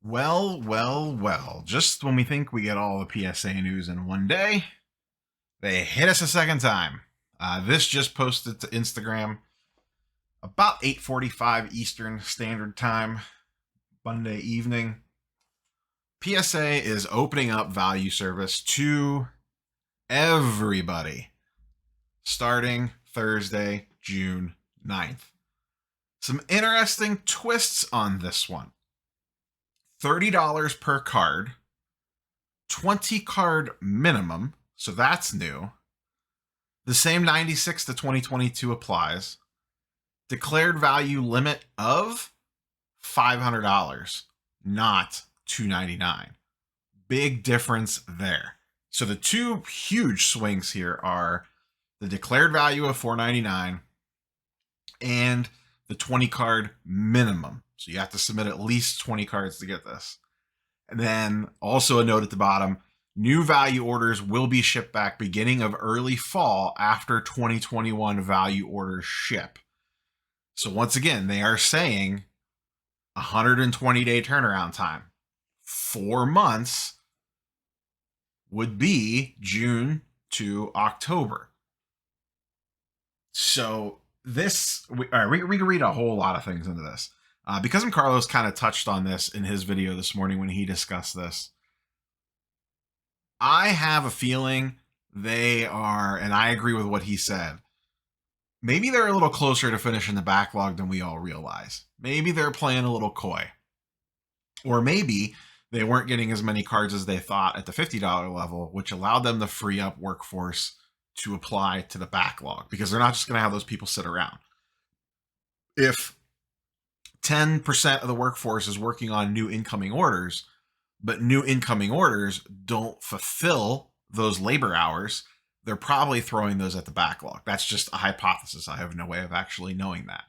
Well, well, well. Just when we think we get all the PSA news in one day, they hit us a second time. This just posted to Instagram about 8:45 Eastern Standard Time, Monday evening. PSA is opening up value service to everybody starting Thursday, June 9th. Some interesting twists on this one. $30 per card, 20 card minimum, so that's new. The same 96 to 2022 applies. Declared value limit of $500, not $299. Big difference there. So the two huge swings here are the declared value of $499 and the 20 card minimum. So you have to submit at least 20 cards to get this. And then also a note at the bottom, new value orders will be shipped back beginning of early fall after 2021 value orders ship. So once again, they are saying 120-day turnaround time. 4 months would be June to October. So this, we can read a whole lot of things into this. Because Carlos kind of touched on this in his video this morning when he discussed this, I have a feeling they are, and I agree with what he said, maybe they're a little closer to finishing the backlog than we all realize. Maybe they're playing a little coy. Or maybe they weren't getting as many cards as they thought at the $50 level, which allowed them to free up workforce to apply to the backlog, because they're not just going to have those people sit around. If 10% of the workforce is working on new incoming orders, but new incoming orders don't fulfill those labor hours, they're probably throwing those at the backlog. That's just a hypothesis. I have no way of actually knowing that.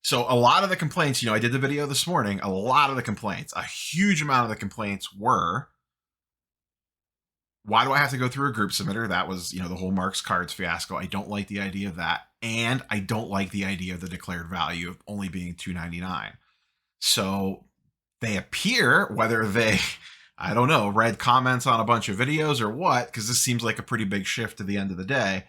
So a lot of the complaints, I did the video this morning, a huge amount of the complaints were, why do I have to go through a group submitter? That was, the whole Mark's Cards fiasco. I don't like the idea of that. And I don't like the idea of the declared value of only being $299. So they appear, whether they, I don't know, read comments on a bunch of videos or what, because this seems like a pretty big shift at the end of the day,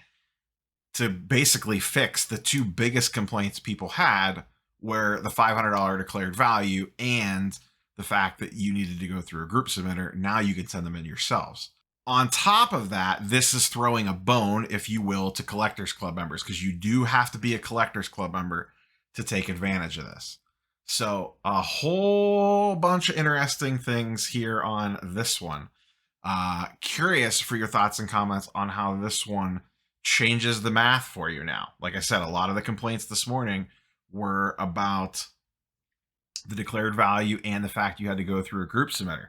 to basically fix the two biggest complaints people had, were the $500 declared value and the fact that you needed to go through a group submitter. Now you can send them in yourselves. On top of that, this is throwing a bone, if you will, to Collectors Club members, because you do have to be a Collectors Club member to take advantage of this. So a whole bunch of interesting things here on this one. Curious for your thoughts and comments on how this one changes the math for you now. Like I said, a lot of the complaints this morning were about the declared value and the fact you had to go through a group submitter.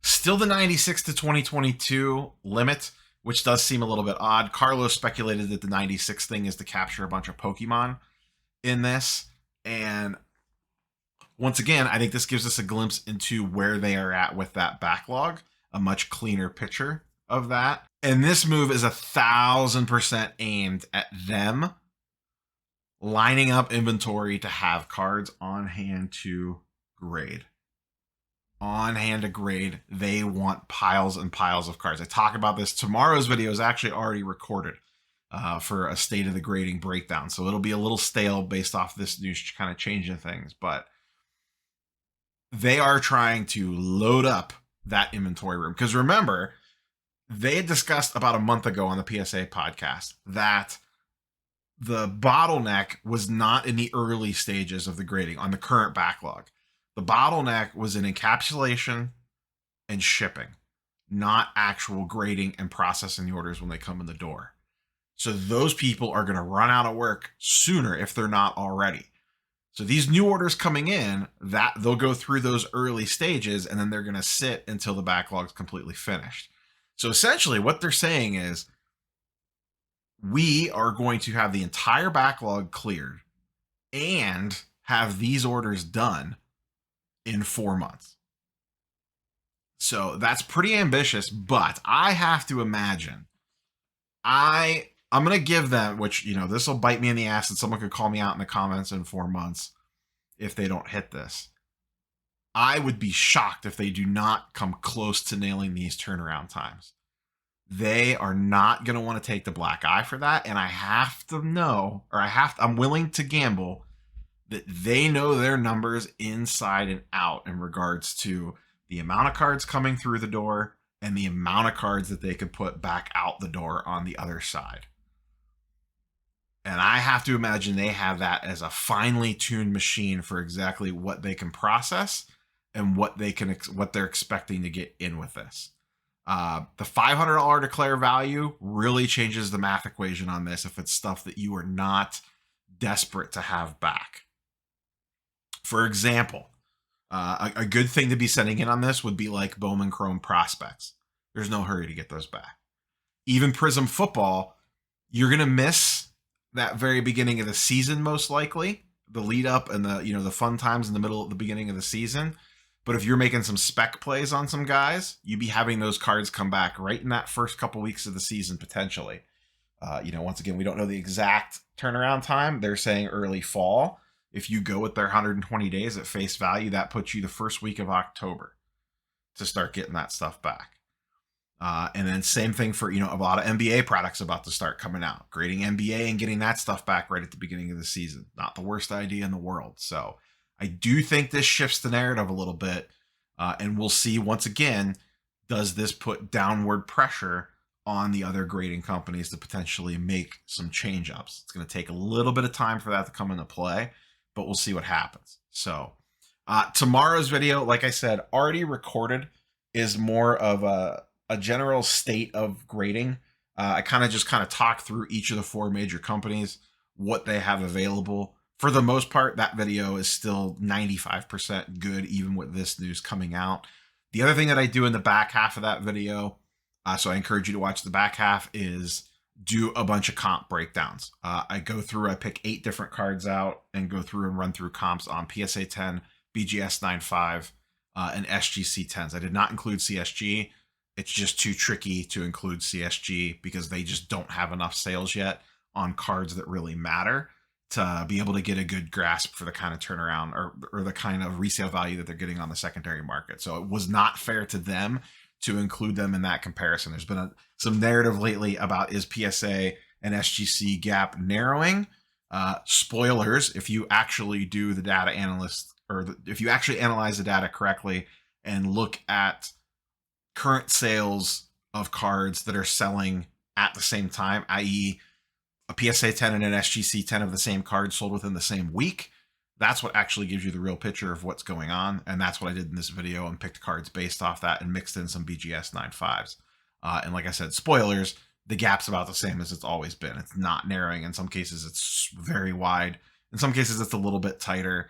Still the 96 to 2022 limit, which does seem a little bit odd. Carlos speculated that the 96 thing is to capture a bunch of Pokemon in this. And once again, I think this gives us a glimpse into where they are at with that backlog, a much cleaner picture of that. And this move is 1,000% aimed at them lining up inventory to have cards on hand to grade. On hand to grade, they want piles and piles of cards. I talk about this. Tomorrow's video is actually already recorded for a state of the grading breakdown. So it'll be a little stale based off this news kind of changing things. But they are trying to load up that inventory room. Because remember, they had discussed about a month ago on the PSA podcast that the bottleneck was not in the early stages of the grading on the current backlog. The bottleneck was in encapsulation and shipping, not actual grading and processing the orders when they come in the door. So those people are going to run out of work sooner if they're not already. So these new orders coming in, that they'll go through those early stages, and then they're going to sit until the backlog's completely finished. So essentially what they're saying is, we are going to have the entire backlog cleared and have these orders done in 4 months. So that's pretty ambitious, but I have to imagine, I'm going to give them, which, this will bite me in the ass, and someone could call me out in the comments in 4 months if they don't hit this. I would be shocked if they do not come close to nailing these turnaround times. They are not going to want to take the black eye for that. And I have to know, or I'm willing to gamble that they know their numbers inside and out in regards to the amount of cards coming through the door and the amount of cards that they could put back out the door on the other side. And I have to imagine they have that as a finely tuned machine for exactly what they can process and what they're expecting to get in with this. The $500 declare value really changes the math equation on this if it's stuff that you are not desperate to have back. For example, a good thing to be sending in on this would be like Bowman Chrome prospects. There's no hurry to get those back. Even Prism football, you're going to miss that very beginning of the season, most likely, the lead up and the fun times in the middle of the beginning of the season. But if you're making some spec plays on some guys, you'd be having those cards come back right in that first couple weeks of the season, potentially. Once again, we don't know the exact turnaround time. They're saying early fall. If you go with their 120 days at face value, that puts you the first week of October to start getting that stuff back. And then same thing for, a lot of NBA products about to start coming out. Grading NBA and getting that stuff back right at the beginning of the season. Not the worst idea in the world. So I do think this shifts the narrative a little bit. And we'll see, once again, does this put downward pressure on the other grading companies to potentially make some change ups? It's going to take a little bit of time for that to come into play, but we'll see what happens. So tomorrow's video, like I said, already recorded, is more of a general state of grading. I kind of talk through each of the four major companies, what they have available. For the most part, that video is still 95% good, even with this news coming out. The other thing that I do in the back half of that video, so I encourage you to watch the back half, is do a bunch of comp breakdowns. I pick 8 different cards out and go through and run through comps on PSA 10, BGS 9.5, and SGC 10s. I did not include CSG. It's just too tricky to include CSG because they just don't have enough sales yet on cards that really matter to be able to get a good grasp for the kind of turnaround or the kind of resale value that they're getting on the secondary market. So it was not fair to them to include them in that comparison. There's been some narrative lately about, is PSA and SGC gap narrowing? Spoilers, if you actually do the data analyst, if you actually analyze the data correctly and look at current sales of cards that are selling at the same time, i.e. a PSA 10 and an SGC 10 of the same card sold within the same week, that's what actually gives you the real picture of what's going on. And that's what I did in this video, and picked cards based off that and mixed in some BGS 9.5s. And like I said, spoilers, the gap's about the same as it's always been. It's not narrowing. In some cases, it's very wide. In some cases, it's a little bit tighter.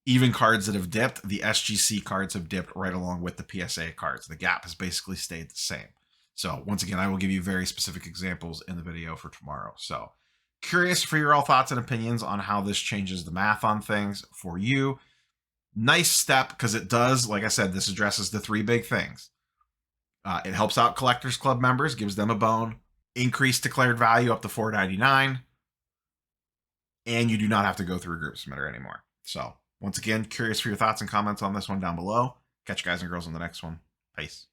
Even cards that have dipped, the SGC cards have dipped right along with the PSA cards. The gap has basically stayed the same. So once again, I will give you very specific examples in the video for tomorrow. So curious for your all thoughts and opinions on how this changes the math on things for you. Nice step, because it does, like I said, this addresses the 3 big things. It helps out Collectors Club members, gives them a bone, increased declared value up to $4.99, and you do not have to go through a group submitter anymore. So once again, curious for your thoughts and comments on this one down below. Catch you guys and girls on the next one. Peace.